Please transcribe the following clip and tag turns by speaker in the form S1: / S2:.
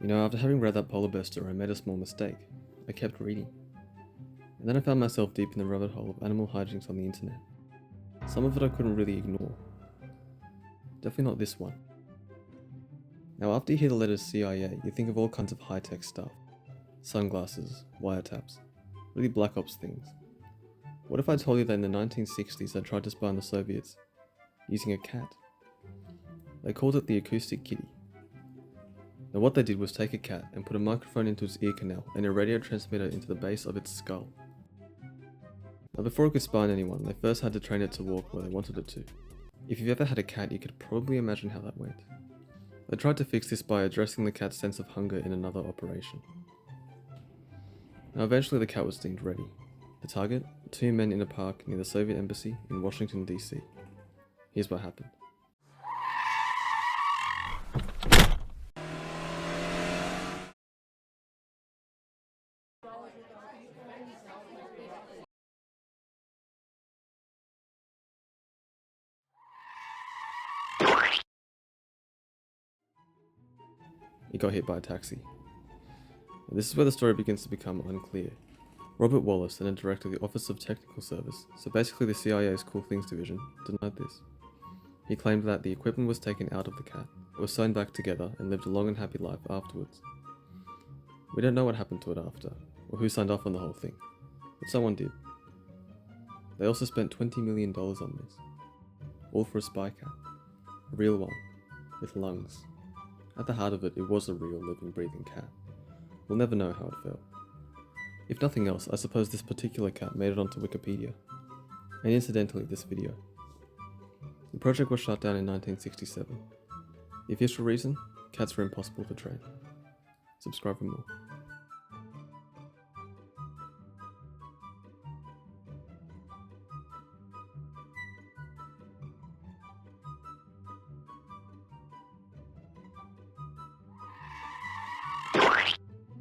S1: After having read that polar bear story, I made a small mistake. I kept reading. And then I found myself deep in the rabbit hole of animal hijinks on the internet. Some of it I couldn't really ignore. Definitely not this one. Now, after you hear the letters CIA, you think of all kinds of high-tech stuff. Sunglasses, wiretaps, really black ops things. What if I told you that in the 1960s they tried to spy on the Soviets using a cat? They called it the acoustic kitty. Now what they did was take a cat and put a microphone into its ear canal and a radio transmitter into the base of its skull. Now before it could spy on anyone, they first had to train it to walk where they wanted it to. If you've ever had a cat, you could probably imagine how that went. They tried to fix this by addressing the cat's sense of hunger in another operation. Now eventually the cat was deemed ready. The target? 2 men in a park near the Soviet embassy in Washington DC. Here's what happened. He got hit by a taxi. And this is where the story begins to become unclear. Robert Wallace, then a director of the Office of Technical Service, so basically the CIA's Cool Things division, denied this. He claimed that the equipment was taken out of the cat, it was sewn back together, and lived a long and happy life afterwards. We don't know what happened to it after, or who signed off on the whole thing, but someone did. They also spent $20 million on this, all for a spy cat, a real one, with lungs. At the heart of it, it was a real living, breathing cat. We'll never know how it felt. If nothing else, I suppose this particular cat made it onto Wikipedia, and incidentally this video. The project was shut down in 1967. The official reason? Cats were impossible to train. Subscribe for more.